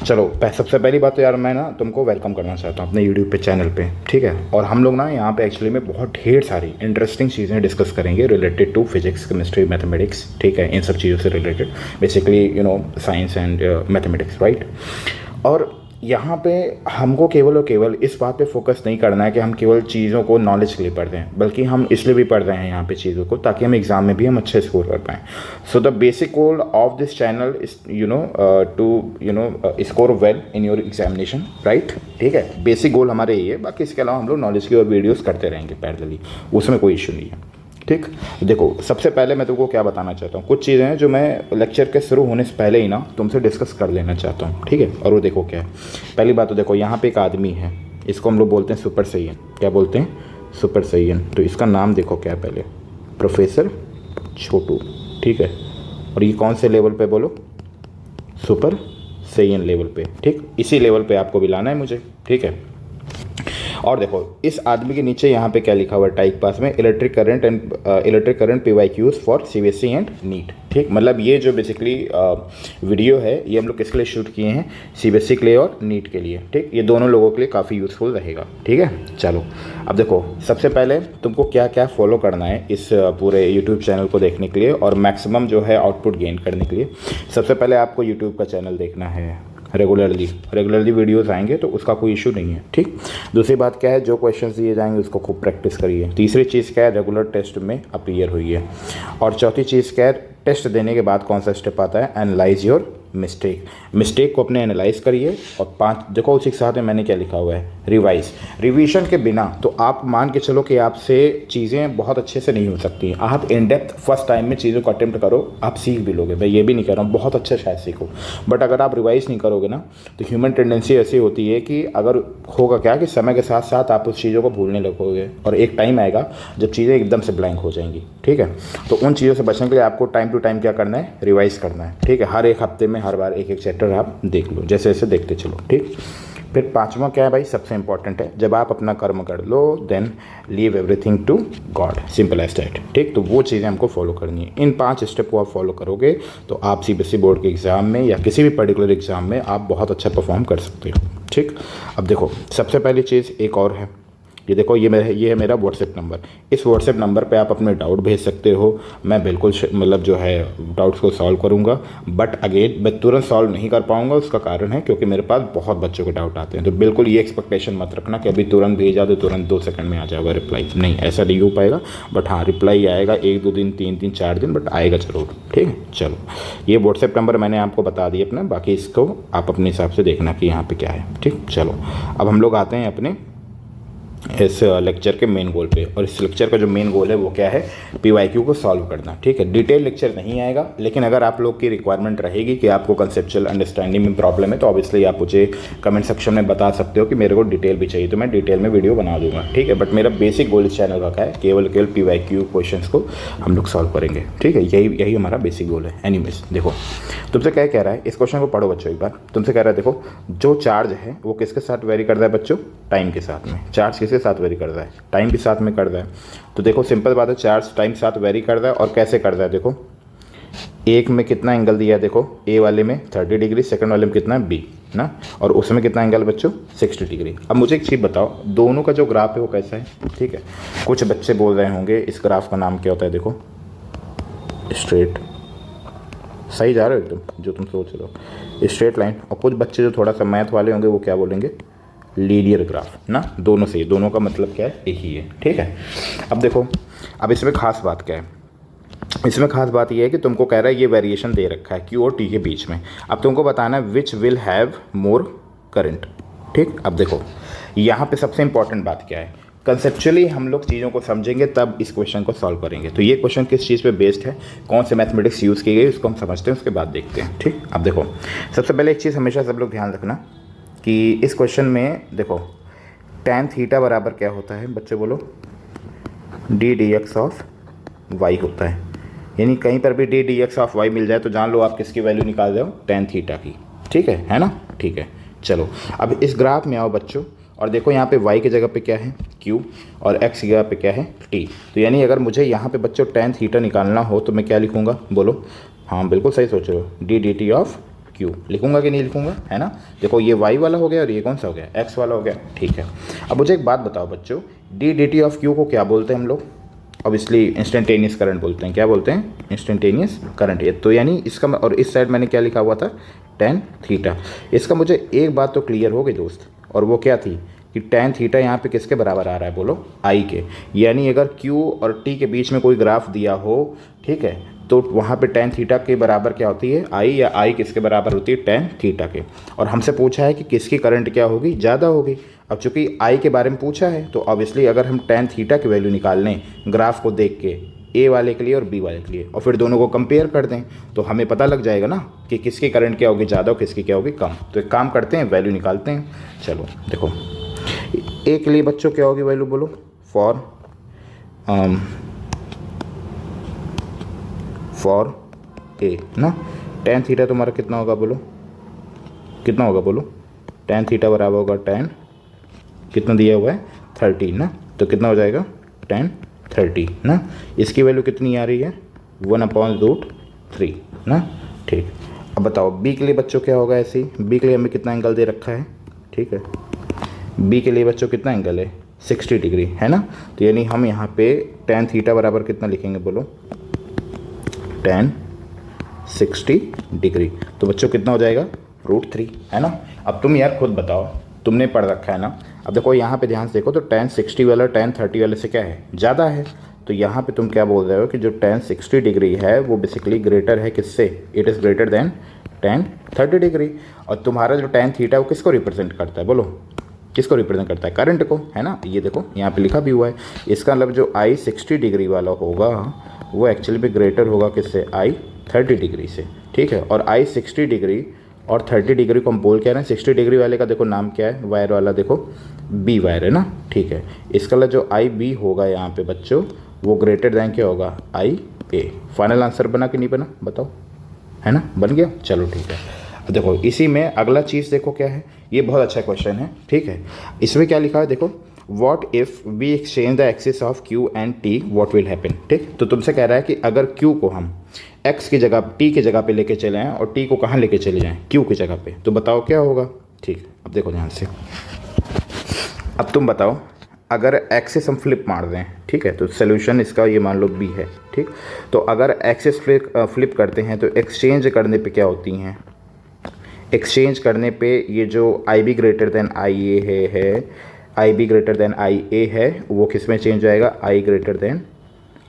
चलो सबसे पहली बात तो यार मैं ना तुमको वेलकम करना चाहता हूँ अपने यूट्यूब पे चैनल पे, ठीक है। और हम लोग ना यहाँ पे एक्चुअली में बहुत ढेर सारी इंटरेस्टिंग चीज़ें डिस्कस करेंगे related to physics, chemistry, mathematics, ठीक है, इन सब चीज़ों से related, basically science and mathematics, right. और यहाँ पे हमको केवल और केवल इस बात पे फोकस नहीं करना है कि हम केवल चीज़ों को नॉलेज के लिए पढ़ रहे हैं, बल्कि हम इसलिए भी पढ़ रहे हैं यहाँ पे चीज़ों को ताकि हम एग्ज़ाम में भी हम अच्छे स्कोर कर पाएँ। So the basic goal of this channel is to score well in your examination, right, ठीक है। बेसिक गोल हमारे ये है, बाकी इसके अलावा हम लोग नॉलेज की और वीडियोज़ करते रहेंगे पैरेलली, उसमें कोई इशू नहीं है, ठीक। देखो सबसे पहले मैं तुमको क्या बताना चाहता हूँ, कुछ चीज़ें हैं जो मैं लेक्चर के शुरू होने से पहले ही ना तुमसे डिस्कस कर लेना चाहता हूँ, ठीक है। और वो देखो क्या है, पहली बात तो देखो यहाँ पे एक आदमी है, इसको हम लोग बोलते हैं सुपर सैयन। क्या बोलते हैं? Super Saiyan. तो इसका नाम देखो क्या है, पहले प्रोफेसर छोटू, ठीक है। और ये कौन से लेवल पे बोलो? सुपर सैयन लेवल पे, ठीक। इसी लेवल पे आपको भी लाना है मुझे, ठीक है। और देखो इस आदमी के नीचे यहाँ पे क्या लिखा हुआ है टाइप पास में, electric current PYQs for CBSE and NEET, ठीक। मतलब ये जो बेसिकली वीडियो है ये हम लोग किसके लिए शूट किए हैं? CBSE के लिए और नीट के लिए, ठीक। ये दोनों लोगों के लिए काफ़ी यूज़फुल रहेगा, ठीक है। चलो अब देखो सबसे पहले तुमको क्या क्या फॉलो करना है इस पूरे यूट्यूब चैनल को देखने के लिए और मैक्सिमम जो है आउटपुट गेन करने के लिए। सबसे पहले आपको यूट्यूब का चैनल देखना है, रेगुलरली वीडियोस आएंगे तो उसका कोई इशू नहीं है, ठीक। दूसरी बात क्या है, जो क्वेश्चंस दिए जाएंगे उसको खूब प्रैक्टिस करिए। तीसरी चीज़ क्या है, रेगुलर टेस्ट में अपीयर हुई है। और चौथी चीज़ क्या है, टेस्ट देने के बाद कौन सा स्टेप आता है, एनालाइज योर मिस्टेक को अपने एनालाइज करिए। और 5 देखो उसी के साथ में मैंने क्या लिखा हुआ है, रिवीजन के बिना तो आप मान के चलो कि आपसे चीज़ें बहुत अच्छे से नहीं हो सकती। आप इन डेप्थ फर्स्ट टाइम में चीज़ों को अटेम्प्ट करो, आप सीख भी लोगे। मैं ये भी नहीं कह रहा हूँ बहुत अच्छा शायद सीखो, बट अगर आप रिवाइज नहीं करोगे ना तो ह्यूमन टेंडेंसी ऐसी होती है कि अगर होगा क्या कि समय के साथ साथ आप उस चीज़ों को भूलने लगोगे और एक टाइम आएगा जब चीज़ें एकदम से ब्लैंक हो जाएंगी, ठीक है। तो उन चीज़ों से बचने के लिए आपको टाइम टू टाइम क्या करना है, रिवाइज करना है, ठीक है। हर एक हफ्ते में हर बार एक एक चैप्टर आप देख लो, जैसे जैसे देखते चलो, ठीक। फिर 5वां क्या है भाई, सबसे इंपॉर्टेंट है, जब आप अपना कर्म कर लो then leave everything to God, simple as that, ठीक। तो वो चीज़ें हमको फॉलो करनी है। इन 5 स्टेप को आप फॉलो करोगे तो आप CBSE बोर्ड के एग्ज़ाम में या किसी भी पर्टिकुलर एग्ज़ाम में आप बहुत अच्छा परफॉर्म कर सकते हो, ठीक। अब देखो सबसे पहली चीज़ एक और है, ये देखो ये है मेरा व्हाट्सएप नंबर। इस व्हाट्सएप नंबर पे आप अपने डाउट भेज सकते हो। मैं बिल्कुल मतलब जो है डाउट्स को सॉल्व करूँगा, बट अगेन मैं तुरंत सॉल्व नहीं कर पाऊँगा। उसका कारण है क्योंकि मेरे पास बहुत बच्चों के डाउट आते हैं। तो बिल्कुल ये एक्सपेक्टेशन मत रखना कि अभी तुरंत भेजा तो तुरंत 2 सेकंड में आ जाएगा रिप्लाई, नहीं, ऐसा नहीं हो पाएगा। बट हाँ, रिप्लाई आएगा 1-2 दिन, 3 दिन, 4 दिन, बट आएगा ज़रूर, ठीक है। चलो ये व्हाट्सएप नंबर मैंने आपको बता दिया अपना, बाकी इसको आप अपने हिसाब से देखना कि यहाँ पर क्या है, ठीक। चलो अब हम लोग आते हैं अपने इस लेक्चर के मेन गोल पे। और इस लेक्चर का जो मेन गोल है वो क्या है, PYQ को सॉल्व करना, ठीक है। डिटेल लेक्चर नहीं आएगा, लेकिन अगर आप लोग की रिक्वायरमेंट रहेगी कि आपको कंसेप्चुअल अंडरस्टैंडिंग में प्रॉब्लम है तो ऑब्वियसली आप मुझे कमेंट सेक्शन में बता सकते हो कि मेरे को डिटेल भी चाहिए, तो मैं डिटेल में वीडियो बना दूंगा, ठीक है। बट मेरा बेसिक गोल इस चैनल का क्या है, केवल PYQ क्वेश्चन को हम लोग सॉल्व करेंगे, ठीक है। यही हमारा बेसिक गोल है। एनीवेज देखो तुमसे क्या कह रहा है, इस क्वेश्चन को पढ़ो बच्चों एक बार। तुमसे कह रहा है देखो जो चार्ज है वो किसके साथ वेरी करता है बच्चों, टाइम के साथ में। चार्ज किसके साथ वेरी करता है, टाइम के साथ में करता है। तो देखो सिंपल बात है, चार्ज टाइम के साथ वेरी करता है। और कैसे करता है, देखो एक में कितना एंगल दिया है, देखो ए वाले में 30 डिग्री, सेकंड वाले में कितना है B ना, और उसमें कितना एंगल बच्चों 60 डिग्री। अब मुझे एक चीज़ बताओ, दोनों का जो ग्राफ है वो कैसा है, ठीक है। कुछ बच्चे बोल रहे होंगे इस ग्राफ का नाम क्या होता है, देखो स्ट्रेट, सही जा रहे हो एकदम जो तुम सोच रहे हो, स्ट्रेट लाइन। और कुछ बच्चे जो थोड़ा सा मैथ वाले होंगे वो क्या बोलेंगे, लीनियर ग्राफ ना। दोनों से, दोनों का मतलब क्या है, एक ही है, ठीक है। अब देखो अब इसमें खास बात क्या है, इसमें खास बात यह है कि तुमको कह रहा है ये वेरिएशन दे रखा है Q और T के बीच में। अब तुमको बताना है which will have more current, ठीक। अब देखो यहाँ पे सबसे इंपॉर्टेंट बात क्या है, कंसेप्चुअली हम लोग चीज़ों को समझेंगे तब इस क्वेश्चन को सॉल्व करेंगे। तो ये क्वेश्चन किस चीज़ पे बेस्ड है, कौन से मैथमेटिक्स यूज़ की गई उसको हम समझते हैं, उसके बाद देखते हैं, ठीक। अब देखो सबसे पहले एक चीज़ हमेशा सब लोग ध्यान रखना कि इस क्वेश्चन में देखो tan थीटा बराबर क्या होता है बच्चे बोलो, dx ऑफ y होता है। यानी कहीं पर भी dx ऑफ y मिल जाए तो जान लो आप किसकी वैल्यू निकाल रहे हो, tan थीटा की, ठीक है ना, ठीक है। चलो अब इस ग्राफ में आओ बच्चों और देखो यहाँ पे y की जगह पे क्या है Q और x की जगह पे क्या है T। तो यानी अगर मुझे यहाँ पे बच्चों tan थीटा निकालना हो तो मैं क्या लिखूँगा बोलो, हाँ बिल्कुल सही सोच रहे हो, d dt ऑफ क्यू लिखूंगा कि नहीं लिखूंगा, है ना। देखो ये वाई वाला हो गया और ये कौन सा हो गया, एक्स वाला हो गया, ठीक है। अब मुझे एक बात बताओ बच्चों, D d t of Q को क्या बोलते हैं हम लोग? ऑब्वियसली इंस्टेंटेनियस करंट बोलते हैं। क्या बोलते हैं? Instantaneous current. ये तो यानी इसका, और इस साइड मैंने क्या लिखा हुआ था, टेन थीटा। इसका मुझे एक बात तो क्लियर हो गई दोस्त, और वो क्या थी कि टेन थीटा यहाँ पे किसके बराबर आ रहा है बोलो, आई के। यानी अगर क्यू और टी के बीच में कोई ग्राफ दिया हो, ठीक है, तो वहाँ पे टेन थीटा के बराबर क्या होती है, आई, या आई किसके बराबर होती है, टेन थीटा के। और हमसे पूछा है कि किसकी करंट क्या होगी, ज़्यादा होगी। अब चूंकि आई के बारे में पूछा है तो ऑब्वियसली अगर हम टेन थीटा की वैल्यू निकाल लें ग्राफ को देख के, ए वाले के लिए और बी वाले के लिए, और फिर दोनों को कंपेयर कर दें, तो हमें पता लग जाएगा ना कि किसकी करंट क्या होगी ज़्यादा और किसकी क्या होगी कम। तो एक काम करते हैं, वैल्यू निकालते हैं। चलो देखो, ए के लिए बच्चों क्या होगी वैल्यू बोलो, फॉर ए ना, टेन थीटा तुम्हारा कितना होगा बोलो, कितना होगा बोलो, टेन थीटा बराबर होगा टेन, कितना दिया हुआ है 30 ना, तो कितना हो जाएगा 10/30 ना। इसकी वैल्यू कितनी आ रही है 1/√3 ना, ठीक। अब बताओ बी के लिए बच्चों क्या होगा ऐसे ही, बी के लिए हमें कितना एंगल दे रखा है, ठीक है, बी के लिए बच्चों कितना एंगल है 60 डिग्री, है ना। तो यानी हम यहाँ पे टेन थीटा बराबर कितना लिखेंगे बोलो, 10/60 डिग्री। तो बच्चों कितना हो जाएगा √3, है ना। अब तुम यार खुद बताओ, तुमने पढ़ रखा है ना। अब देखो यहाँ पे ध्यान से देखो, तो 10/60 वाला 10/30 वाले से क्या है, ज़्यादा है। तो यहाँ पे तुम क्या बोल रहे हो कि जो 10/60 डिग्री है वो बेसिकली ग्रेटर है किससे, it is greater than 10/30 degree. और तुम्हारा जो tan थीटा वो किसको रिप्रेजेंट करता है बोलो, किसको रिप्रेजेंट करता है, करंट को, है ना। ये देखो यहाँ पे लिखा भी हुआ है। इसका मतलब जो I 60 डिग्री वाला होगा वो एक्चुअली में ग्रेटर होगा किससे, I 30 डिग्री से, ठीक है। और I 60 डिग्री और 30 डिग्री को हम बोल कह रहे हैं, 60 डिग्री वाले का देखो नाम क्या है, वायर वाला देखो बी वायर है ना, ठीक है। इसका मतलब जो आई बी होगा यहाँ पे बच्चों वो ग्रेटर दैन क्या होगा, आई ए। फाइनल आंसर बना कि नहीं बना बताओ, है ना, बन गया, चलो ठीक है। अब देखो इसी में अगला चीज़ देखो क्या है, ये बहुत अच्छा क्वेश्चन है, ठीक है। इसमें क्या लिखा है देखो, what if we exchange the axis of Q and T what will happen, ठीक। तो तुमसे कह रहा है कि अगर क्यू को हम एक्स की जगह टी की जगह पे लेके चले आएँ और टी को कहाँ लेके चले जाएँ, क्यू की जगह पे, तो बताओ क्या होगा, ठीक। अब देखो ध्यान से, अब तुम बताओ अगर एक्सिस हम फ्लिप मार दें, ठीक है, तो सोल्यूशन इसका ये मान लो बी है, ठीक। तो अगर एक्सिस फ्लिप करते हैं तो एक्सचेंज करने पे क्या होती हैं, एक्सचेंज करने पे ये जो I B greater than I A है, I B greater than I A है, वो किस में चेंज हो जाएगा, I greater than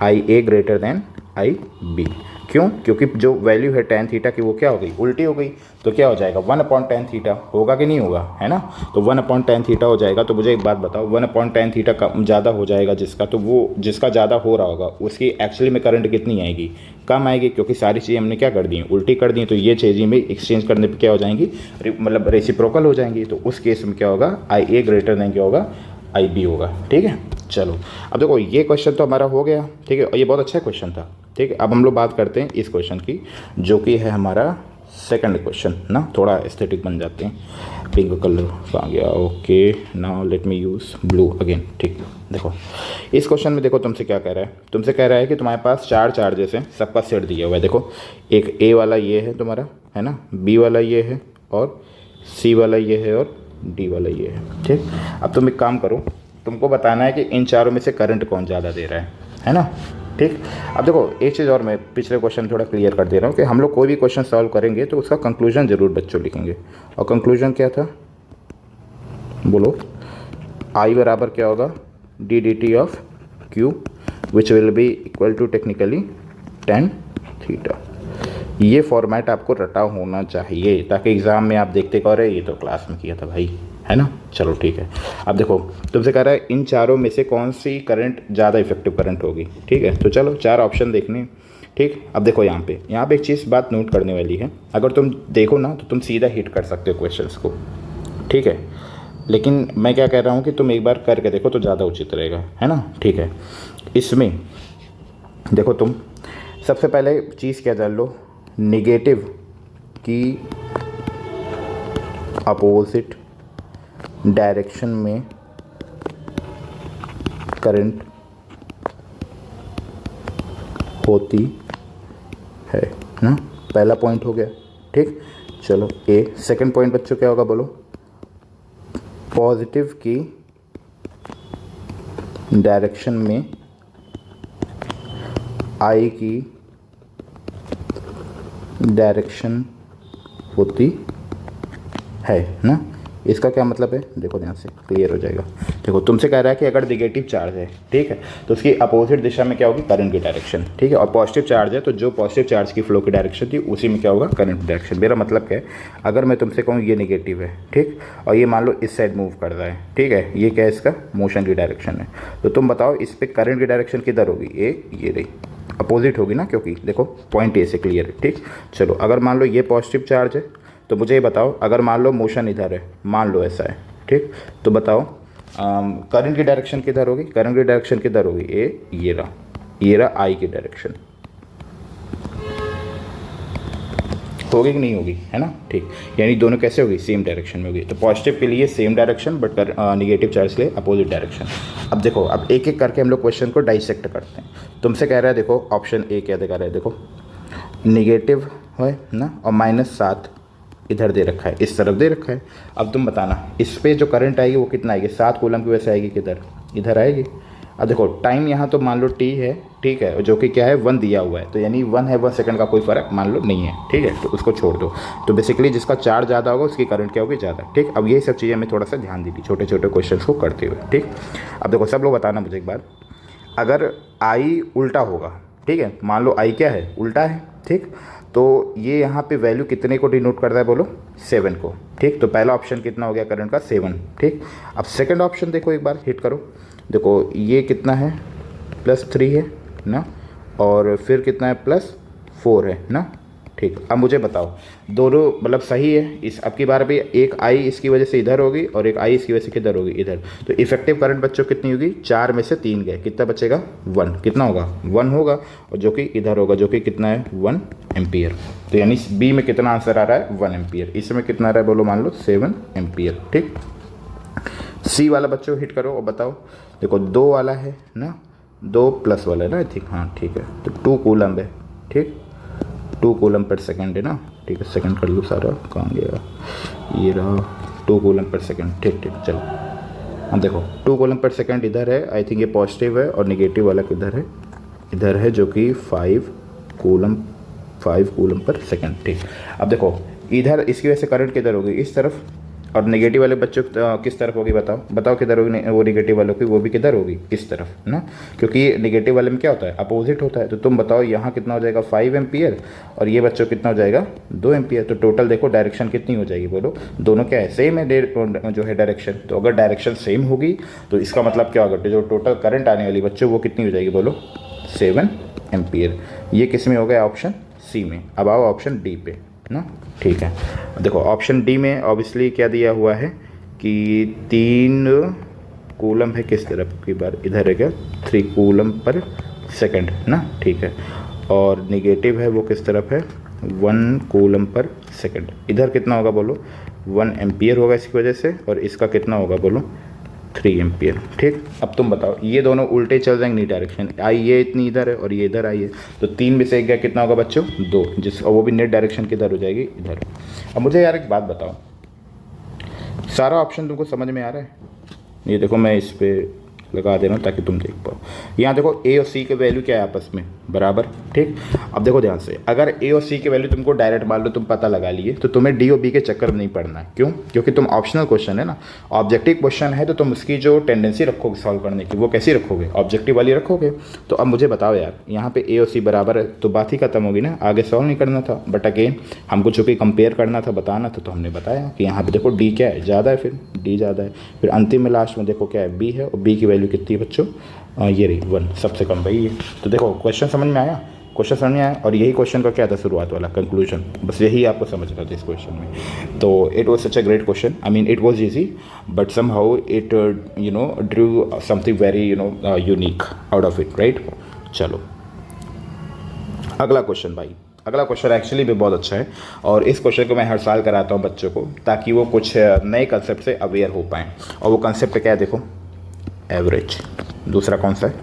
I A greater than I B. क्यों? क्योंकि जो वैल्यू है tan थीटा की वो क्या हो गई, उल्टी हो गई। तो क्या हो जाएगा 1/tan थीटा, होगा कि नहीं होगा, है ना। तो 1/tan थीटा हो जाएगा। तो मुझे एक बात बताओ, 1/tan थीटा कम ज़्यादा हो जाएगा जिसका, तो वो जिसका ज़्यादा हो रहा होगा उसकी एक्चुअली में करंट कितनी आएगी, कम आएगी, क्योंकि सारी चीज़ें हमने क्या कर दी, उल्टी कर दी। तो ये चीज़ें में एक्सचेंज करने पर क्या हो जाएंगी, मतलब रेसिप्रोकल हो जाएंगी। तो उस केस में क्या होगा, आई ए ग्रेटर देन क्या होगा, आई बी होगा, ठीक है। चलो अब देखो ये क्वेश्चन तो हमारा हो गया, ठीक है, और ये बहुत अच्छा क्वेश्चन था, ठीक है। अब हम लोग बात करते हैं इस क्वेश्चन की, जो कि है हमारा सेकंड क्वेश्चन ना, थोड़ा एस्थेटिक बन जाते हैं। पिंक कलर आ गया, okay, now let me use blue again, ठीक। देखो इस क्वेश्चन में देखो तुमसे क्या कह रहा है, तुमसे कह रहा है कि तुम्हारे पास 4 चार्जेस हैं, सबका सेट दिया हुआ है। देखो एक ए वाला ये है तुम्हारा, है ना, बी वाला ये है, और सी वाला ये है, और डी वाला ये है, ठीक। अब तुम एक काम करो, तुमको बताना है कि इन चारों में से करंट कौन ज़्यादा दे रहा है ना, ठीक। अब देखो एक चीज़ और मैं पिछले क्वेश्चन थोड़ा क्लियर कर दे रहा हूँ कि हम लोग कोई भी क्वेश्चन सॉल्व करेंगे तो उसका कंक्लूजन जरूर बच्चों लिखेंगे। और कंक्लूजन क्या था बोलो, आई बराबर क्या होगा, d d t of Q which will be equal to technically tan theta. ये फॉर्मेट आपको रटा होना चाहिए ताकि एग्ज़ाम में आप देखते कहो रहे ये तो क्लास में किया था भाई, है ना। चलो ठीक है। अब देखो तुमसे कह रहा है इन चारों में से कौन सी करंट ज़्यादा इफेक्टिव करंट होगी, ठीक है। तो चलो 4 ऑप्शन देखने, ठीक। अब देखो यहाँ पे एक चीज़ बात नोट करने वाली है, अगर तुम देखो ना तो तुम सीधा हिट कर सकते हो क्वेश्चंस को, ठीक है। लेकिन मैं क्या कह रहा हूँ कि तुम एक बार करके देखो तो ज़्यादा उचित रहेगा, है ना, ठीक है। इसमें देखो तुम सबसे पहले चीज़ क्या जान लो, निगेटिव की अपोजिट डायरेक्शन में करंट होती है ना, पहला पॉइंट हो गया, ठीक। चलो ए। सेकंड पॉइंट बच्चों क्या होगा बोलो, पॉजिटिव की डायरेक्शन में आई की डायरेक्शन होती है ना। इसका क्या मतलब है, देखो ध्यान से क्लियर हो जाएगा। देखो तुमसे कह रहा है कि अगर निगेटिव चार्ज है, ठीक है, तो उसकी अपोजिट दिशा में क्या होगी, करंट की डायरेक्शन, ठीक है। और पॉजिटिव चार्ज है तो जो पॉजिटिव चार्ज की फ्लो की डायरेक्शन थी उसी में क्या होगा, करंट की डायरेक्शन। मेरा मतलब क्या है, अगर मैं तुमसे कहूँ ये निगेटिव है, ठीक, और ये मान लो इस साइड मूव कर रहा है, ठीक है, ये क्या है, इसका मोशन की डायरेक्शन है, तो तुम बताओ इस पर करंट की डायरेक्शन किधर होगी, ये रही, अपोजिट होगी ना, क्योंकि देखो पॉइंट ए से क्लियर है, ठीक। चलो अगर मान लो ये पॉजिटिव चार्ज है तो मुझे ये बताओ, अगर मान लो मोशन इधर है, मान लो ऐसा है, ठीक, तो बताओ करंट की डायरेक्शन किधर होगी, करंट की डायरेक्शन किधर होगी, ये रहा आई की डायरेक्शन, होगी कि नहीं होगी, है ना, ठीक। यानी दोनों कैसे होगी, सेम डायरेक्शन में होगी। तो पॉजिटिव के लिए same direction, but negative charge के लिए अपोजिट डायरेक्शन। अब देखो, अब एक एक करके हम लोग क्वेश्चन को डाइसेक्ट करते हैं। तुमसे कह रहा है, देखो ऑप्शन ए क्या दिखा रहा है, देखो निगेटिव है ना, और -7 इधर दे रखा है, इस तरफ दे रखा है। अब तुम बताना इस पे जो करंट आएगी वो कितना आएगी, 7 कूलम की वजह से आएगी, किधर, इधर आएगी। अब देखो टाइम यहाँ तो मान लो t है, ठीक है, जो कि क्या है 1 दिया हुआ है, तो यानी 1 है 1 सेकंड का कोई फ़र्क मान लो नहीं है, ठीक है, तो उसको छोड़ दो। तो बेसिकली जिसका चार्ज ज़्यादा होगा उसकी करंट क्या होगी, ज़्यादा, ठीक। अब यही सब चीज़ें हमें थोड़ा सा ध्यान दीजिए छोटे छोटे क्वेश्चन को करते हुए, ठीक। अब देखो सब लोग बताना मुझे एक बार, अगर आई उल्टा होगा, ठीक है, मान लो आई क्या है, उल्टा है, ठीक, तो ये यहाँ पे वैल्यू कितने को डिनोट करता है बोलो, 7 को, ठीक। तो पहला ऑप्शन कितना हो गया करंट का, 7, ठीक। अब सेकंड ऑप्शन देखो एक बार हिट करो, देखो ये कितना है, +3 है ना, और फिर कितना है, +4 है ना, ठीक। अब मुझे बताओ दोनों मतलब सही है, इस अब की बार भी एक आई इसकी वजह से इधर होगी और एक आई इसकी वजह से किधर होगी, इधर। तो इफेक्टिव करंट बच्चों कितनी होगी, 4 में से 3 गए, कितना बचेगा, 1, कितना होगा, 1 होगा, और जो कि इधर होगा, जो कि कितना है, 1 एम्पियर। तो यानी बी में कितना आंसर आ रहा है, 1 एम्पियर। इसमें कितना आ रहा है बोलो, मान लो 7 एम्पियर, ठीक। सी वाला बच्चों हिट करो और बताओ, देखो 2 वाला है ना, 2 प्लस वाला है ना, आई थिंक, हाँ ठीक है, तो 2 कूलम है, ठीक, 2 कूलम पर सेकंड है ना, ठीक है, सेकंड कर लो सारा, कहाँ गया, ये रहा 2 कूलम पर सेकंड, ठीक ठीक। चलो अब देखो 2 कूलम पर सेकंड इधर है, आई थिंक ये पॉजिटिव है, और निगेटिव वाला किधर है, इधर है, जो कि 5 कूलम पर सेकंड, ठीक। अब देखो इधर इसकी वजह से करंट किधर होगी, इस तरफ, और नेगेटिव वाले बच्चों किस तरफ होगी, बताओ किधर होगी, वो नेगेटिव वालों की वो भी किधर होगी, इस तरफ ना, क्योंकि नेगेटिव वाले में क्या होता है, अपोजिट होता है। तो तुम बताओ यहाँ कितना हो जाएगा, 5 एम्पियर, और ये बच्चों कितना हो जाएगा, 2 एम्पियर। तो टोटल देखो डायरेक्शन कितनी हो जाएगी बोलो, दोनों क्या है, सेम है जो है डायरेक्शन। तो अगर डायरेक्शन सेम होगी तो इसका मतलब क्या होगा, जो टोटल करंट आने वाली बच्चों वो कितनी हो जाएगी बोलो, 7 एम्पियर। ये किस में हो गया, ऑप्शन सी में। अब आओ ऑप्शन डी पे ना, ठीक है। देखो ऑप्शन डी में ऑब्वियसली क्या दिया हुआ है कि 3 कूलम है, किस तरफ की बार, इधर है क्या, 3 कूलम पर सेकंड ना, ठीक है, और निगेटिव है वो किस तरफ है, 1 कूलम पर सेकंड। इधर कितना होगा बोलो, 1 एम्पियर होगा इसकी वजह से, और इसका कितना होगा बोलो, 3 एम्पियर, ठीक। अब तुम बताओ ये दोनों उल्टे चल जाएंगे, नहीं डायरेक्शन, आई ये इतनी इधर है और ये इधर आई है, तो 3 में से 1 गया, कितना होगा बच्चों, 2, जिस, और वो भी नेट डायरेक्शन किधर हो जाएगी, इधर। अब मुझे यार एक बात बताओ, सारा ऑप्शन तुमको समझ में आ रहा है, ये देखो मैं इस पर लगा दे रहा हूँ ताकि तुम देख पाओ। यहाँ देखो ए और सी के वैल्यू क्या है आपस में, बराबर, ठीक। अब देखो ध्यान से, अगर ए और सी के वैल्यू तुमको डायरेक्ट मान लो तुम पता लगा लिए, तो तुम्हें डी और बी के चक्कर में नहीं पड़ना है। क्यों, क्योंकि तुम ऑप्शनल क्वेश्चन है ना, ऑब्जेक्टिव क्वेश्चन है, तो तुम उसकी जो टेंडेंसी रखोगे सॉल्व करने की वो कैसी रखोगे, ऑब्जेक्टिव वाली रखोगे। तो अब मुझे बताओ यार, यहाँ पे ए और सी बराबर है तो बात ही खत्म होगी ना, आगे सॉल्व नहीं करना था। बट अगेन हमको चूँकि कंपेयर करना था, बताना था, तो हमने बताया कि यहाँ पे देखो डी क्या है, ज़्यादा है, फिर डी ज़्यादा है, फिर अंतिम में लास्ट में देखो क्या है, बी है, और बी की वैल्यू कितनी है बच्चों, ये रही 1, सबसे कम भाई ये। तो देखो क्वेश्चन समझ में आया, क्वेश्चन समझ में आया, और यही क्वेश्चन का क्या था शुरुआत वाला कंक्लूजन, बस यही आपको समझना था इस क्वेश्चन में। तो it was such a great question, I mean it was easy, but somehow it Drew something very unique out of it, right. चलो अगला क्वेश्चन भाई, अगला क्वेश्चन एक्चुअली भी बहुत अच्छा है, और इस क्वेश्चन को मैं हर साल कराता हूँ बच्चों को, ताकि वो कुछ नए कंसेप्ट से अवेयर हो पाएँ। और वो कंसेप्ट क्या है, देखो एवरेज, दूसरा कौन सा है,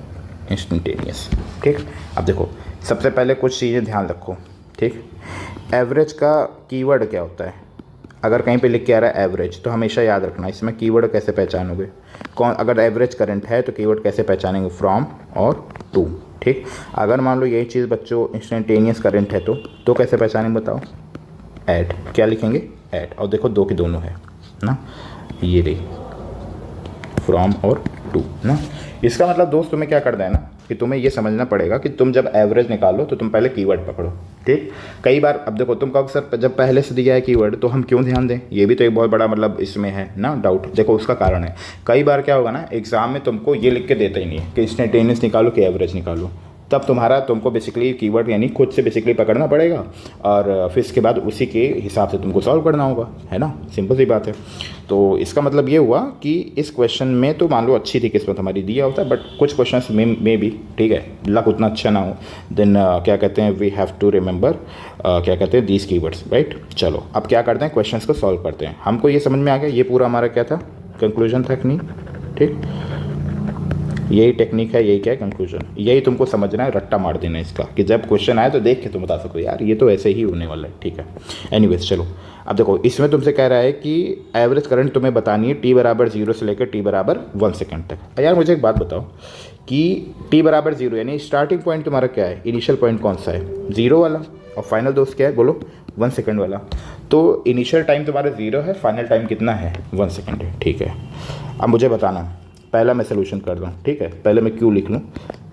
इंस्टेंटेनियस, ठीक। अब देखो सबसे पहले कुछ चीज़ें ध्यान रखो, ठीक। एवरेज का कीवर्ड क्या होता है? अगर कहीं पे लिख के आ रहा है एवरेज तो हमेशा याद रखना इसमें कीवर्ड कैसे पहचानोगे। कौन अगर एवरेज करंट है तो कीवर्ड कैसे पहचानेंगे? फ्रॉम और टू। ठीक, अगर मान लो यही चीज़ बच्चों इंस्टेंटेनियस करंट है तो कैसे पहचानेंगे बताओ? ऐड। क्या लिखेंगे? ऐड। और देखो दो की दोनों है ना, ये रही फ्रॉम और टू ना। इसका मतलब दोस्त तुम्हें क्या करना है ना कि तुम्हें ये समझना पड़ेगा कि तुम जब एवरेज निकालो तो तुम पहले कीवर्ड पकड़ो। ठीक, कई बार अब देखो तुम कहो सर जब पहले से दिया है कीवर्ड तो हम क्यों ध्यान दें, ये भी तो एक बहुत बड़ा मतलब इसमें है ना डाउट। देखो उसका कारण है, कई बार क्या होगा ना एग्जाम में तुमको ये लिख के देता ही नहीं है कि इंस्टेंटेनियस निकालो कि एवरेज निकालो, तब तुमको बेसिकली कीवर्ड यानी खुद से बेसिकली पकड़ना पड़ेगा और फिर इसके बाद उसी के हिसाब से तुमको सॉल्व करना होगा, है ना, सिंपल सी बात है। तो इसका मतलब ये हुआ कि इस क्वेश्चन में तो मान लो अच्छी थी किस्मत हमारी दिया होता है, बट कुछ क्वेश्चंस में भी ठीक है लक उतना अच्छा ना हो, देन क्या कहते हैं वी हैव टू रिमेंबर क्या कहते हैं दीज कीवर्ड्स, राइट। चलो अब क्या करते हैं क्वेश्चंस को सॉल्व करते हैं। हमको ये समझ में आ गया, ये पूरा हमारा क्या था कंक्लूजन था कि नहीं? ठीक, यही टेक्निक है, यही क्या है कंक्लूजन, यही तुमको समझना है, रट्टा मार देना है इसका कि जब क्वेश्चन आए तो देख के तुम बता सको यार ये तो ऐसे ही होने वाला है। ठीक है, एनीवेज चलो अब देखो इसमें तुमसे कह रहा है कि एवरेज करंट तुम्हें बतानी है t बराबर 0 से लेकर t बराबर 1 सेकंड तक। यार मुझे एक बात बताओ कि t बराबर 0 यानी स्टार्टिंग पॉइंट तुम्हारा क्या है, इनिशियल पॉइंट कौन सा है? 0 वाला, और फाइनल दोस्त क्या है बोलो? 1 सेकंड वाला। तो इनिशियल टाइम तुम्हारा 0 है, फाइनल टाइम कितना है? 1 सेकंड है। ठीक है, अब मुझे बताना, पहला मैं सोल्यूशन कर रहा हूँ। ठीक है, पहले मैं क्यू लिख लूँ,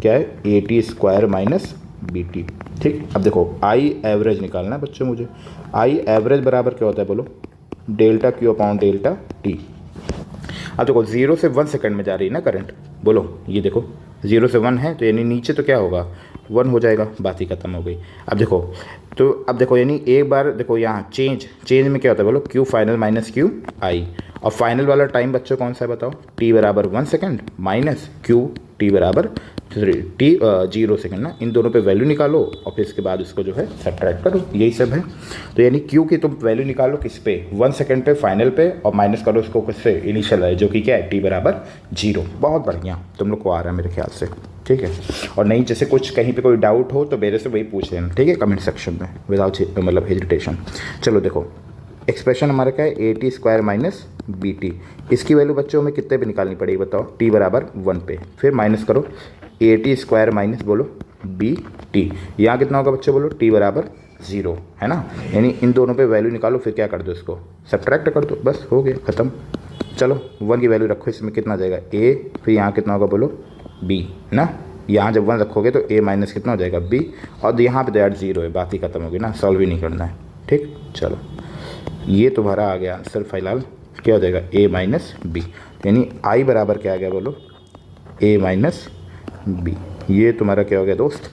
क्या है a t square minus b t. ठीक, अब देखो आई एवरेज निकालना है बच्चों मुझे। आई एवरेज बराबर क्या होता है बोलो? Delta Q upon delta T. अब देखो 0 से 1 सेकंड में जा रही है ना करंट, बोलो ये देखो 0 से 1 है तो यानी नीचे तो क्या होगा 1 हो जाएगा, बात ही खत्म हो गई। अब देखो तो अब देखो यानी एक बार देखो यहाँ चेंज में क्या होता है बोलो? Q final minus Q I, और फाइनल वाला टाइम बच्चों कौन सा है बताओ? t बराबर 1 सेकंड माइनस क्यू t बराबर 0 सेकंड ना। इन दोनों पे वैल्यू निकालो और फिर इसके बाद इसको जो है सब्ट्रैक्ट करो, यही सब है। तो यानी क्यू की तुम वैल्यू निकालो किस पे? 1 सेकंड पे फाइनल पे, और माइनस करो उसको किससे? इनिशियल है जो कि क्या है t बराबर 0। बहुत बढ़िया, तुम लोग को आ रहा है मेरे ख्याल से। ठीक है, और नहीं जैसे कुछ कहीं पे कोई डाउट हो तो मेरे से वही पूछ लेना, ठीक है, कमेंट सेक्शन में विदाउट मतलब हेजिटेशन। चलो देखो एक्सप्रेशन हमारा क्या है? A t square minus b t. इसकी वैल्यू बच्चों में कितने पे निकालनी पड़ेगी बताओ? टी बराबर 1 पे, फिर माइनस करो ए टी स्क्वायर माइनस बोलो बी टी। यहाँ कितना होगा बच्चों बोलो? टी बराबर 0, है ना। यानी इन दोनों पे वैल्यू निकालो, फिर क्या कर दो इसको सब्ट्रैक्ट कर दो, बस हो गया ख़त्म। चलो 1 की वैल्यू रखो, इसमें कितना जाएगा ए, फिर यहाँ कितना होगा बोलो बी ना। यहाँ जब 1 रखोगे तो ए माइनस कितना हो जाएगा बी, और यहाँ पे दैट 0 है, बात ही खत्म होगी ना, सॉल्व ही नहीं करना है। ठीक, चलो ये तुम्हारा आ गया आंसर फिलहाल क्या हो जाएगा? ए माइनस बी, यानी आई बराबर क्या आ गया बोलो? ए माइनस बी। ये तुम्हारा क्या हो गया दोस्त?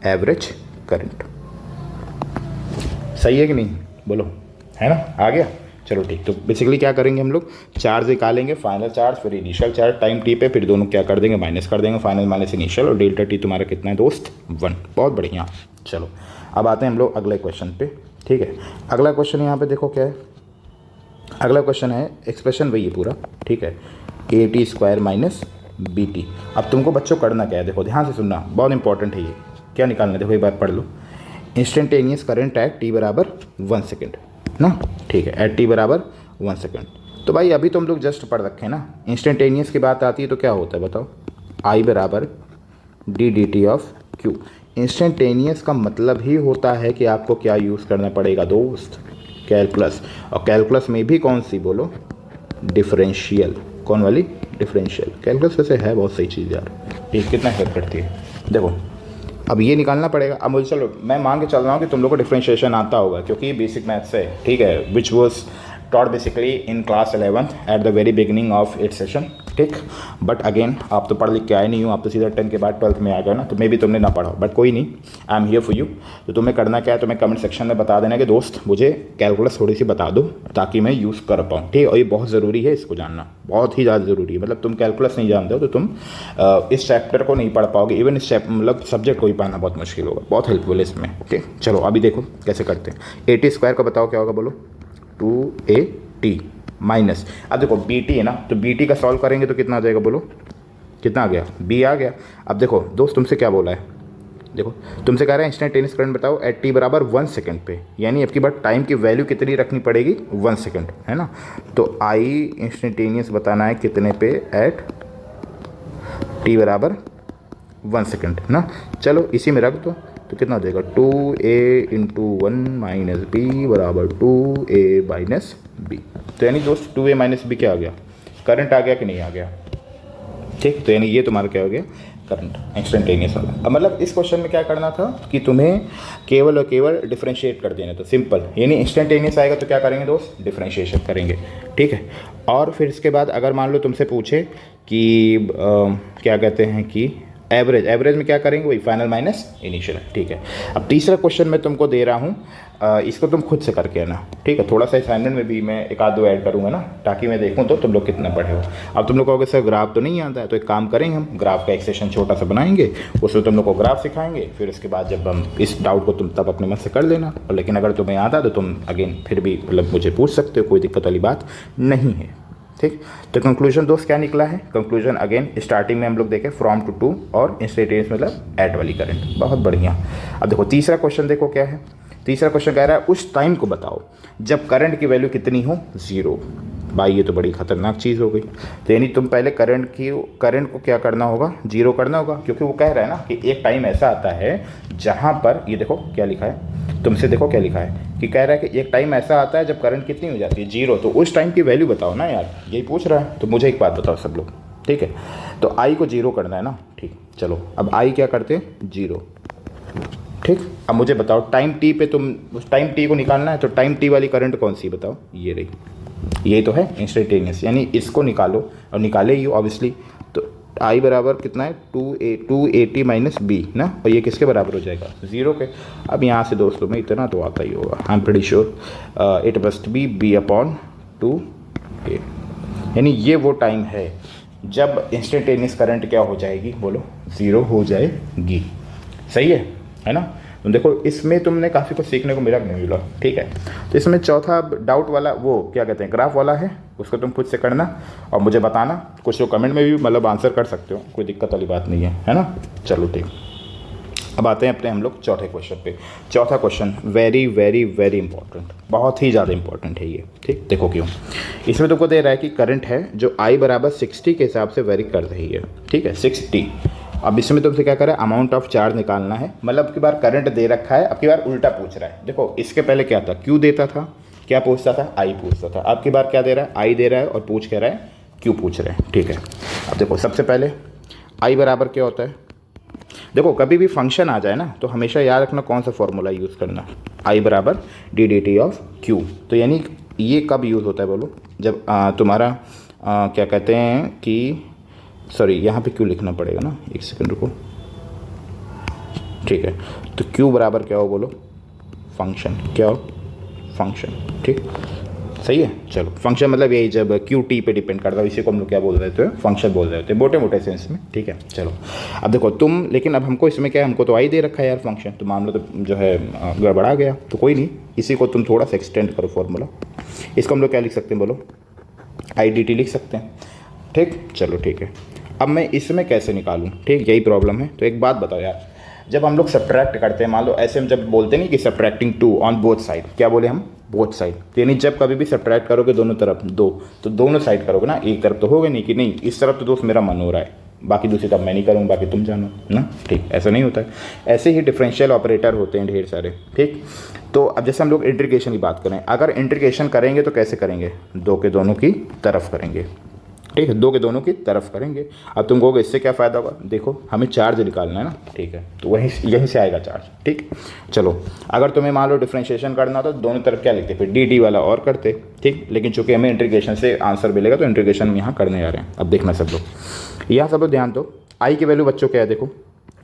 Average current. सही है कि नहीं बोलो, है ना, आ गया। चलो ठीक, तो बेसिकली क्या करेंगे हम लोग? चार्ज निकालेंगे, फाइनल चार्ज फिर इनिशियल चार्ज टाइम टी पे, फिर दोनों क्या कर देंगे माइनस कर देंगे, फाइनल माइनस इनिशियल, और डेल्टा टी तुम्हारा कितना है दोस्त? 1। बहुत बढ़िया। चलो अब आते हैं हम लोग अगले क्वेश्चन पे। ठीक है, अगला क्वेश्चन यहाँ पे देखो क्या है, अगला क्वेश्चन है एक्सप्रेशन वही है पूरा। ठीक है, a t square minus b t. अब तुमको बच्चों करना क्या है, देखो ध्यान से सुनना, बहुत इंपॉर्टेंट है ये। क्या निकालना है देखो एक बार पढ़ लो। इंस्टेंटेनियस करंट एट टी बराबर 1 सेकेंड ना। ठीक है, एट टी बराबर 1 सेकेंड। तो भाई अभी तुम लोग जस्ट पढ़ रखे हैं ना, इंस्टेंटेनियस की बात आती है तो क्या होता है बताओ? आई बराबर D d t of Q. Instantaneous का मतलब ही होता है कि आपको क्या यूज़ करना पड़ेगा दोस्त? कैलकुलस। और कैलकुलस में भी कौन सी बोलो? डिफरेंशियल। कौन वाली? डिफरेंशियल। कैलकुलस वैसे है बहुत सही चीज़ यार, ये कितना हेल्प करती है। देखो अब ये निकालना पड़ेगा। अब मुझे चलो मैं मान के चल रहा हूँ कि तुम लोग को डिफरेंशिएशन आता होगा क्योंकि बेसिक मैथ्स है, ठीक है, which was taught basically in class 11th at the very beginning of its session। ठीक, बट अगेन आप तो पढ़ लिख के आए नहीं हो, आप तो सीधा 10 के बाद 12th में आ गए ना, तो मे भी तुमने ना पढ़ा, बट कोई नहीं, I am here for you. तो तुम्हें करना क्या है, तुम्हें कमेंट सेक्शन में बता देना कि दोस्त मुझे कैलकुलस थोड़ी सी बता दो ताकि मैं यूज़ कर पाऊँ। ठीक है, और ये बहुत ज़रूरी है, इसको जानना बहुत ही ज़्यादा ज़रूरी है। मतलब तुम कैलकुलस नहीं जानते हो तो तुम इस चैप्टर को नहीं पढ़ पाओगे, इवन इस मतलब सब्जेक्ट को ही पढ़ना बहुत मुश्किल होगा, बहुत हेल्पफुल है इसमें। ठीक, चलो अभी देखो कैसे करते हैं। ए टी स्क्वायर का बताओ क्या होगा बोलो? 2AT माइनस, अब देखो बी टी है ना, तो बी टी का सॉल्व करेंगे तो कितना आ जाएगा बोलो? कितना आ गया? बी आ गया। अब देखो दोस्त तुमसे क्या बोला है? देखो तुमसे कह रहा है इंस्टेंटेनियस करंट बताओ एट टी बराबर 1 सेकंड पे, यानी अब की बार टाइम की वैल्यू कितनी रखनी पड़ेगी 1 सेकंड, है ना। तो आई इंस्टेंटेनियस बताना है कितने पे, एट टी बराबर 1 सेकंड, है ना। चलो इसी में रख दो, तो कितना हो जाएगा 2a इंटू 1 माइनस बी बराबर 2a माइनस बी। तो यानी दोस्त 2a माइनस बी क्या आ गया, करंट आ गया कि नहीं आ गया, ठीक। तो यानी ये तुम्हारा क्या हो गया, करंट इंस्टेंटेनियस वाला। अब मतलब इस क्वेश्चन में क्या करना था कि तुम्हें केवल और केवल डिफरेंशिएट कर देना था, सिंपल। यानी इंस्टेंटेनियस आएगा तो क्या करेंगे दोस्त, डिफरेंशिएशन करेंगे, ठीक है। और फिर इसके बाद अगर मान लो तुमसे पूछे कि क्या कहते हैं कि एवरेज, एवरेज में क्या करेंगे, वही फाइनल माइनस इनिशियल, ठीक है। अब तीसरा क्वेश्चन मैं तुमको दे रहा हूँ, इसको तुम खुद से करके आना, ठीक है। थोड़ा सा असाइनमेंट में भी मैं एक आध दो ऐड करूँगा ना, ताकि मैं देखूँ तो तुम लोग कितना पढ़े हो। अब तुम लोग कहोगे सर ग्राफ तो नहीं आता है, तो एक काम करेंगे, हम ग्राफ का एक सेशन छोटा सा बनाएंगे, उसमें तुम लोग को ग्राफ सिखाएंगे। फिर उसके बाद जब हम इस डाउट को तुम तब अपने मन से कर लेना, और लेकिन अगर तुम्हें आता तो तुम अगेन फिर भी मतलब मुझे पूछ सकते हो, कोई दिक्कत वाली बात नहीं है, ठीक। तो कंक्लूजन दोस्त क्या निकला है, कंक्लूजन अगेन स्टार्टिंग में हम लोग देखें फ्रॉम टू और इंस्टेंटेनियस मतलब एट वाली करंट, बहुत बढ़िया। अब देखो तीसरा क्वेश्चन देखो क्या है, तीसरा क्वेश्चन कह रहा है उस टाइम को बताओ जब करंट की वैल्यू कितनी हो, 0। भाई ये तो बड़ी खतरनाक चीज़ हो गई। तो यानी तुम पहले करंट को क्या करना होगा, 0 करना होगा, क्योंकि वो कह रहा है ना कि एक टाइम ऐसा आता है जहाँ पर, ये देखो क्या लिखा है, तुमसे देखो क्या लिखा है कि कह रहा है कि एक टाइम ऐसा आता है जब करंट कितनी हो जाती है, 0। तो उस टाइम की वैल्यू बताओ ना यार, यही पूछ रहा है। तो मुझे एक बात बताओ सब लोग, ठीक है। तो आई को 0 करना है ना, ठीक। चलो अब आई क्या करते हैं, 0, ठीक। अब मुझे बताओ टाइम टी पे, तुम उस टाइम टी को निकालना है, तो टाइम टी वाली करंट कौन सी बताओ, ये रही, ये तो है इंस्टेंटेनियस, यानी इसको निकालो, और निकाले ही ऑब्वियसली। तो आई बराबर कितना है, 280 माइनस बी ना, और ये किसके बराबर हो जाएगा, 0 के। अब यहाँ से दोस्तों में इतना तो आता ही होगा, I am pretty sure it must be b upon 2a। यानी ये वो टाइम है जब इंस्टेंटेनियस करंट क्या हो जाएगी, बोलो 0 हो जाएगी, सही है ना। तो देखो इसमें तुमने काफ़ी कुछ सीखने को मिला कि नहीं मिला, ठीक है। तो इसमें चौथा डाउट वाला वो क्या कहते हैं, ग्राफ वाला है, उसको तुम खुद से करना और मुझे बताना। कुछ लोग कमेंट में भी मतलब आंसर कर सकते हो, कोई दिक्कत वाली बात नहीं है ना। चलो ठीक, अब आते हैं अपने हम लोग चौथे क्वेश्चन पे। चौथा question very very very important, बहुत ही ज़्यादा इंपॉर्टेंट है ये, ठीक। देखो क्यों, इसमें तुमको दे रहा है कि करंट है जो आई बराबर 60 के हिसाब से वेरी कर रही है, ठीक है, 60। अब इसमें तुमसे क्या करें, अमाउंट ऑफ चार्ज निकालना है। मतलब अब की बार करंट दे रखा है, अब की बार उल्टा पूछ रहा है। देखो इसके पहले क्या था, क्यू देता था, क्या पूछता था, आई पूछता था। अब की बार क्या दे रहा है, आई दे रहा है और पूछ कह रहा है क्यू पूछ रहे हैं, ठीक है। अब देखो सबसे पहले आई बराबर क्या होता है, देखो कभी भी फंक्शन आ जाए ना तो हमेशा याद रखना कौन सा फॉर्मूला यूज़ करना, आई बराबर D d t of Q. तो यानी ये कब यूज़ होता है बोलो, जब तुम्हारा क्या कहते हैं कि सॉरी यहाँ पे क्यू लिखना पड़ेगा ना, एक सेकंड रुको, ठीक है। तो क्यू बराबर क्या हो बोलो, फंक्शन, क्या हो, फंक्शन, ठीक, सही है। चलो फंक्शन मतलब यही जब क्यू टी पे डिपेंड करता है, इसी को हम लोग क्या बोल रहे थे, फंक्शन बोल रहे थे मोटे मोटे सेंस में, ठीक है। चलो अब देखो तुम, लेकिन अब हमको इसमें क्या है, हमको तो आई दे रखा है यार फंक्शन, तो मामला तो जो है गड़बड़ा गया। तो कोई नहीं, इसी को तुम थोड़ा सा एक्सटेंड करो फॉर्मूला, इसको हम लोग क्या लिख सकते हैं बोलो, आई डी टी लिख सकते हैं, ठीक। चलो ठीक है, अब मैं इसमें कैसे निकालूं, ठीक, यही प्रॉब्लम है। तो एक बात बताओ यार, जब हम लोग सब्ट्रैक्ट करते हैं, मान लो ऐसे हम जब बोलते नहीं कि सब्ट्रैक्टिंग 2 ऑन बोथ साइड, क्या बोले हम, बोथ साइड। तो यानी जब कभी भी सब्ट्रैक्ट करोगे दोनों तरफ 2, तो दोनों साइड करोगे ना, एक तरफ तो होगा नहीं कि नहीं इस तरफ तो दोस्त मेरा मन हो रहा है, बाकी दूसरी तरफ मैं नहीं करूँगा, बाकी तुम जानो ना, ठीक। ऐसा नहीं होता है, ऐसे ही डिफरेंशियल ऑपरेटर होते हैं ढेर सारे, ठीक। तो अब जैसे हम लोग इंटीग्रेशन की बात करें, अगर इंटीग्रेशन करेंगे तो कैसे करेंगे, 2 के दोनों की तरफ करेंगे, ठीक है, 2 के दोनों की तरफ करेंगे। अब तुम कहोगे इससे क्या फ़ायदा होगा, देखो हमें चार्ज निकालना है ना, ठीक है, तो वहीं यहीं से आएगा चार्ज, ठीक। चलो अगर तुम्हें मान लो डिफरेंशिएशन करना तो दोनों तरफ क्या लिखते, फिर डी डी वाला और करते, ठीक। लेकिन चूंकि हमें इंटीग्रेशन से आंसर मिलेगा तो इंटीग्रेशन हम यहाँ करने जा रहे हैं। अब देखना सब लोग, यहाँ सब लोग ध्यान दो, आई की वैल्यू बच्चों क्या है, देखो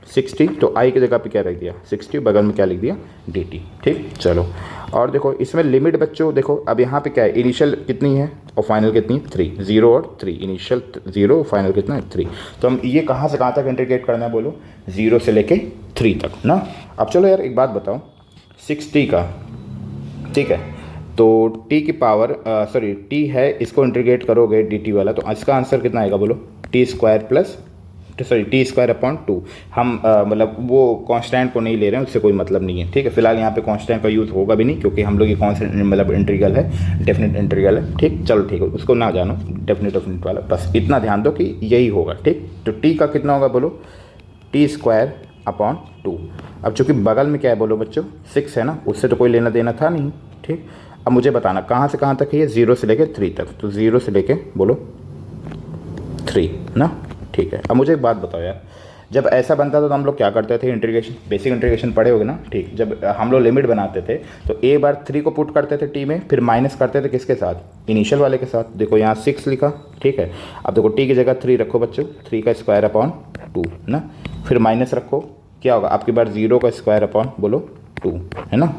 60, तो आई की जगह पे क्या रख दिया 60, बगल में क्या लिख दिया डी टी, ठीक। चलो और देखो इसमें लिमिट बच्चों, देखो अब यहाँ पे क्या है, इनिशियल कितनी है और फाइनल कितनी, 3, 0 और 3, इनिशियल 0, फाइनल कितना है 3। तो हम ये कहाँ से कहाँ तक इंटीग्रेट करना है बोलो, 0 से लेके 3 तक ना। अब चलो यार एक बात बताओ, 60 का, ठीक है, तो t की पावर t है, इसको इंटीग्रेट करोगे dt वाला, तो इसका आंसर कितना आएगा बोलो, t² plus sorry T square upon 2। हम मतलब वो कांस्टेंट को नहीं ले रहे हैं, उससे कोई मतलब नहीं है, ठीक है। फिलहाल यहाँ पे कांस्टेंट का यूज़ होगा भी नहीं, क्योंकि हम लोग ये कांस्टेंट मतलब इंटीग्रल है, डेफिनेट इंटीग्रल है, ठीक। चलो ठीक है, उसको ना जानो, डेफिनेट डेफिनेट वाला, बस इतना ध्यान दो कि यही होगा, ठीक। तो टी का कितना होगा बोलो, टी स्क्वायर अपॉन 2। अब चूंकि बगल में क्या है बोलो बच्चों, 6 है ना, उससे तो कोई लेना देना था नहीं, ठीक। अब मुझे बताना कहाँ से कहाँ तक है ये, 0 से लेके 3 तक, तो 0 से लेके बोलो 3 ना, ठीक है। अब मुझे एक बात बताओ यार, जब ऐसा बनता था तो हम लोग क्या करते थे, इंटीग्रेशन, बेसिक इंटीग्रेशन पढ़े होगे ना, ठीक। जब हम लोग लिमिट बनाते थे तो एक बार 3 को पुट करते थे टी में, फिर माइनस करते थे किसके साथ, इनिशियल वाले के साथ। देखो यहाँ 6 लिखा, ठीक है। अब देखो टी की जगह 3 रखो बच्चों, 3 का स्क्वायर अपॉन 2 ना, फिर माइनस रखो, क्या होगा आपकी बार 0 का स्क्वायर अपॉन बोलो 2, है ना।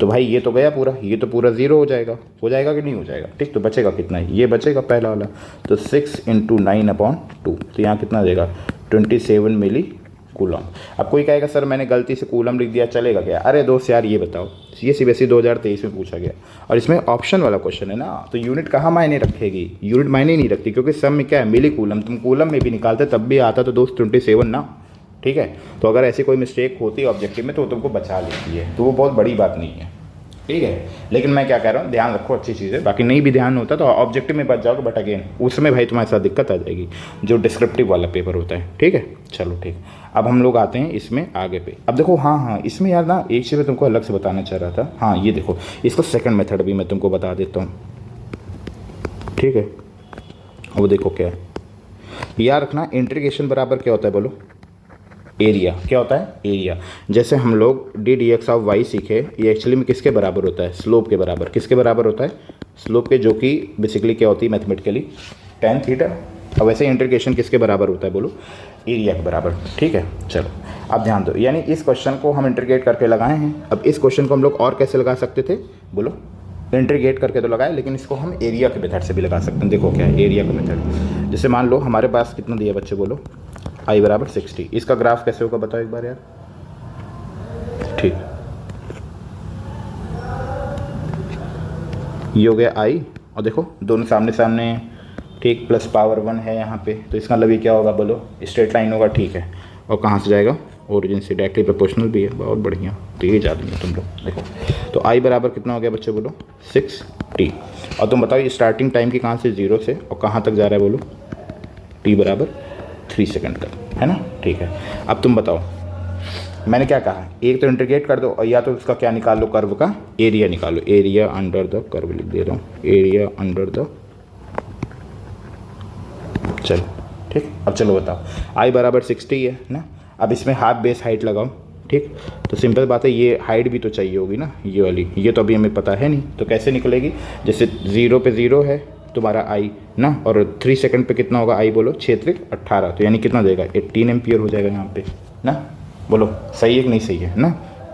तो भाई ये तो गया पूरा, ये तो पूरा 0 हो जाएगा कि नहीं हो जाएगा, ठीक। तो बचेगा कितना, ये बचेगा पहला वाला, तो 6 × 9 अपॉन 2, तो यहाँ कितना देगा 27 मिली कूलम। अब कोई कहेगा सर मैंने गलती से कूलम लिख दिया, चलेगा क्या? अरे दोस्त यार ये बताओ, ये सीबीएसई 2023 में पूछा गया और इसमें ऑप्शन वाला क्वेश्चन है ना, तो यूनिट कहाँ मायने रखेगी, यूनिट मायने नहीं रखती, क्योंकि सब में क्या है मिली कूलम, तुम कूलम में भी निकालते तब भी आता तो दोस्त 27 ना, ठीक है। तो अगर ऐसी कोई मिस्टेक होती है ऑब्जेक्टिव में तो वो तुमको बचा लेती है, तो वो बहुत बड़ी बात नहीं है, ठीक है। लेकिन मैं क्या कह रहा हूँ, ध्यान रखो अच्छी चीज़ है, बाकी नहीं भी ध्यान होता तो ऑब्जेक्टिव में बच जाओगे, बट अगेन उसमें भाई तुम्हारे साथ दिक्कत आ जाएगी जो डिस्क्रिप्टिव वाला पेपर होता है, ठीक है। चलो ठीक, अब हम लोग आते हैं इसमें आगे पे। अब देखो हाँ इसमें यार ना एक चीज़ मैं तुमको अलग से बताना चाह रहा था, हाँ ये देखो इसको सेकंड मेथड भी मैं तुमको बता देता हूँ, ठीक है। अब देखो क्या है, याद रखना इंटीग्रेशन बराबर क्या होता है बोलो, एरिया। क्या होता है, एरिया। जैसे हम लोग d d x of y सीखे, ये एक्चुअली में किसके बराबर होता है, स्लोप के बराबर। किसके बराबर होता है, स्लोप के, जो कि बेसिकली क्या होती है मैथमेटिकली tan थीटा। अब वैसे इंटीग्रेशन किसके बराबर होता है बोलो, एरिया के बराबर, ठीक है। चलो अब ध्यान दो, यानी इस क्वेश्चन को हम इंटीग्रेट करके लगाए हैं। अब इस क्वेश्चन को हम लोग और कैसे लगा सकते थे बोलो, इंटीग्रेट करके तो लगाए, लेकिन इसको हम एरिया के मेथड से भी लगा सकते हैं। देखो क्या है एरिया का मेथड, जैसे मान लो हमारे पास कितना दिया बच्चे बोलो, i बराबर 60। इसका ग्राफ कैसे होगा बताओ एक बार यार, ठीक। ये हो गया i, और देखो दोनों सामने सामने, ठीक, प्लस पावर 1 है यहाँ पे, तो इसका मतलब ये क्या होगा बोलो, स्ट्रेट लाइन होगा, ठीक है। और कहाँ से जाएगा, ओरिजिन से, डायरेक्टली प्रोपोर्शनल भी है, बहुत बढ़िया, तेज आदमी है तुम लोग। देखो तो i बराबर कितना हो गया बच्चे बोलो 6t, और तुम बताओ ये स्टार्टिंग टाइम की कहाँ से, 0 से, और कहाँ तक जा रहा है बोलो, t बराबर 3 सेकंड तक, है ना, ठीक है। अब तुम बताओ मैंने क्या कहा, एक तो इंटीग्रेट कर दो, और या तो उसका क्या निकाल लो, कर्व का एरिया निकालो, एरिया अंडर द कर्व लिख दे रहा हूँ, एरिया अंडर द, चलो ठीक। अब चलो बताओ i बराबर 60 है ना, अब इसमें हाफ बेस हाइट लगाओ, ठीक। तो सिंपल बात है, ये हाइट भी तो चाहिए होगी ना, ये वाली, ये तो अभी हमें पता है नहीं, तो कैसे निकलेगी, जैसे 0 पे 0 है तुम्हारा i ना, और 3 सेकंड पे कितना होगा i बोलो, 6 × 18, तो यानी कितना देगा 18 एम्पियर हो जाएगा यहाँ पे ना, बोलो सही है कि नहीं सही है ना,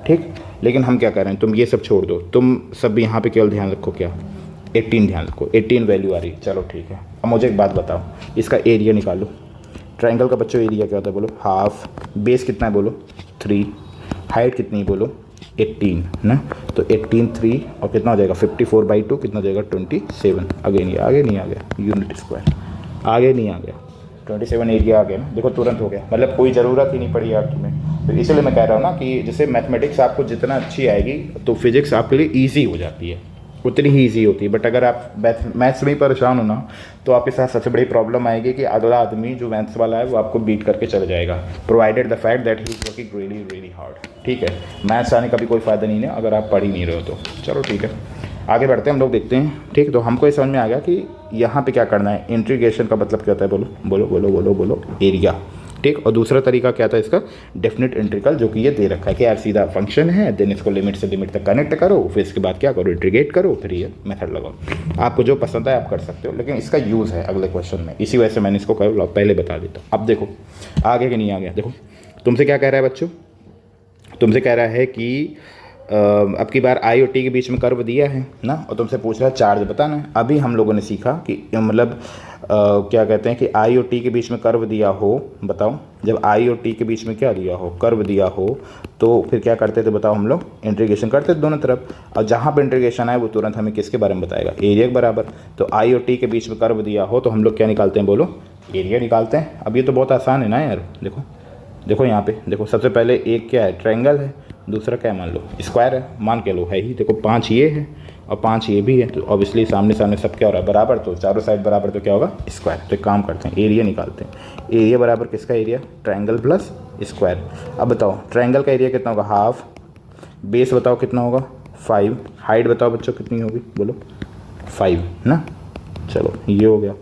ठीक। लेकिन हम क्या कर रहे हैं, तुम ये सब छोड़ दो, तुम सब यहाँ पे केवल ध्यान रखो क्या, 18 ध्यान रखो, 18 वैल्यू आ रही, चलो ठीक है। अब मुझे एक बात बताओ, इसका एरिया निकालो, ट्रायंगल का बच्चों एरिया क्या होता है बोलो, हाफ, बेस कितना है बोलो 3, हाइट कितनी है बोलो 18 ना, तो 18 3 और कितना हो जाएगा 54/2, कितना हो जाएगा 27। आगे नहीं आ गया यूनिट स्क्वायर, आगे नहीं आ गया, 27 एरिया आ गया ना, देखो तुरंत हो गया, मतलब कोई ज़रूरत ही नहीं पड़ी यार तुम्हें। तो इसलिए मैं कह रहा हूँ ना कि जैसे मैथमेटिक्स आपको जितना अच्छी आएगी तो फिजिक्स आपके लिए ईजी हो जाती है, उतनी ही ईजी होती है। बट अगर आप मैथ्स में ही परेशान हो ना, तो आपके साथ सबसे बड़ी प्रॉब्लम आएगी कि अगला आदमी जो मैथ्स वाला है वो आपको बीट करके चले जाएगा, provided the fact that he is working really really hard, ठीक है। मैथ्स आने का भी कोई फ़ायदा नहीं है अगर आप पढ़ ही नहीं रहे हो तो। चलो ठीक है, आगे बढ़ते हैं हम लोग, देखते हैं, ठीक। तो हमको ये समझ में आ गया कि यहाँ पे क्या करना है, इंटीग्रेशन का मतलब क्या होता है बोलो बोलो बोलो बोलो बोलो, एरिया, ठीक। और दूसरा तरीका क्या था इसका, डेफिनेट इंटीग्रल, जो कि ये दे रखा है कि यार सीधा फंक्शन है, देन इसको लिमिट से लिमिट तक कनेक्ट करो, फिर इसके बाद क्या करो, इंटीग्रेट करो, फिर ये मेथड लगाओ। आपको जो पसंद है आप कर सकते हो, लेकिन इसका यूज़ है अगले क्वेश्चन में, इसी वजह से मैंने इसको पहले बता देता हूँ। अब देखो आगे कि नहीं आ गया, देखो तुमसे क्या कह रहा है बच्चों, तुमसे कह रहा है कि अब की बार i और t के बीच में कर्व दिया है ना, और तुमसे पूछ रहा है चार्ज बताना है। अभी हम लोगों ने सीखा कि मतलब क्या कहते हैं कि i और t के बीच में कर्व दिया हो, बताओ जब i और t के बीच में क्या दिया हो, कर्व दिया हो, तो फिर क्या करते थे बताओ, हम लोग इंटीग्रेशन करते थे दोनों तरफ, और जहाँ पर इंटीग्रेशन आए वो तुरंत हमें किसके बारे में बताएगा, एरिया के बराबर। तो i और t के बीच में कर्व दिया हो तो हम लोग क्या निकालते हैं बोलो, एरिया निकालते हैं। अब ये तो बहुत आसान है ना यार, देखो देखो यहाँ पे देखो, सबसे पहले एक क्या है, ट्रायंगल है, दूसरा क्या है, मान लो स्क्वायर है, मान के लो है ही। देखो 5 ये है और 5 ये भी है, तो ऑब्वियसली सामने सामने सब क्या हो रहा है, बराबर, तो चारों साइड बराबर, तो क्या होगा, स्क्वायर। तो एक काम करते हैं, एरिया निकालते हैं। एरिया बराबर किसका एरिया, ट्रायंगल प्लस स्क्वायर। अब बताओ ट्रायंगल का एरिया कितना होगा, हाफ, बेस बताओ कितना होगा 5, हाइट बताओ बच्चों कितनी होगी, बोलो 5 ना। चलो ये हो गया।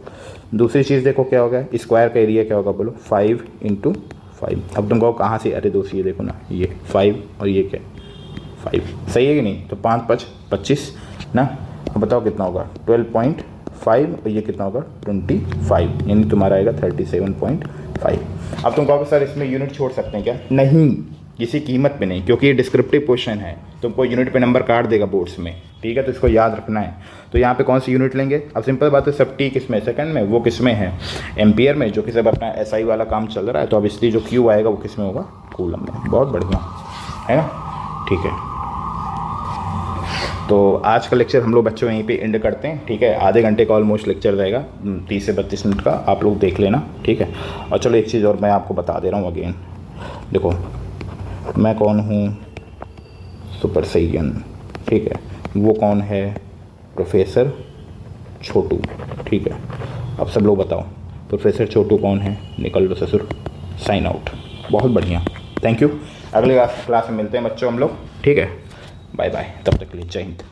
दूसरी चीज़ देखो क्या हो गया, स्क्वायर का एरिया क्या होगा, बोलो 5 × 5। अब तुम कहो कहाँ से, अरे दोस्त ये देखो ना, ये 5 और ये क्या 5, सही है कि नहीं, तो 5 × 5 = 25 ना। अब बताओ कितना होगा, 12.5 और ये कितना होगा 25, यानी तुम्हारा आएगा 37.5। अब तुम कहोगे सर इसमें यूनिट छोड़ सकते हैं क्या, नहीं, किसी कीमत पे नहीं, क्योंकि ये डिस्क्रिप्टिव क्वेश्चन है, तुमको यूनिट पे नंबर काट देगा बोर्ड्स में, ठीक है, तो इसको याद रखना है। तो यहाँ पे कौन सी यूनिट लेंगे, अब सिंपल बात है, सब टी किस में, सेकंड में, वो किस में है, एम्पियर में, जो कि सब अपना एसआई वाला काम चल रहा है, तो अब इसलिए जो क्यू आएगा वो किस में होगा, कूलम में। बहुत बढ़िया है ना, ठीक है। तो आज का लेक्चर हम लोग बच्चों यहीं पे एंड करते हैं, ठीक है। आधे घंटे का ऑलमोस्ट लेक्चर रहेगा, 30 से 32 मिनट का, आप लोग देख लेना, ठीक है। और चलो एक चीज़ और मैं आपको बता दे रहा हूँ अगेन, देखो मैं कौन हूँ, सुपर सैयन, ठीक है, वो कौन है, प्रोफेसर छोटू, ठीक है। अब सब लोग बताओ प्रोफेसर छोटू कौन है, निकल लो ससुर, साइन आउट। बहुत बढ़िया, थैंक यू। अगले क्लास में मिलते हैं बच्चों हम लोग, ठीक है, बाय बाय, तब तक के लिए जय हिंद।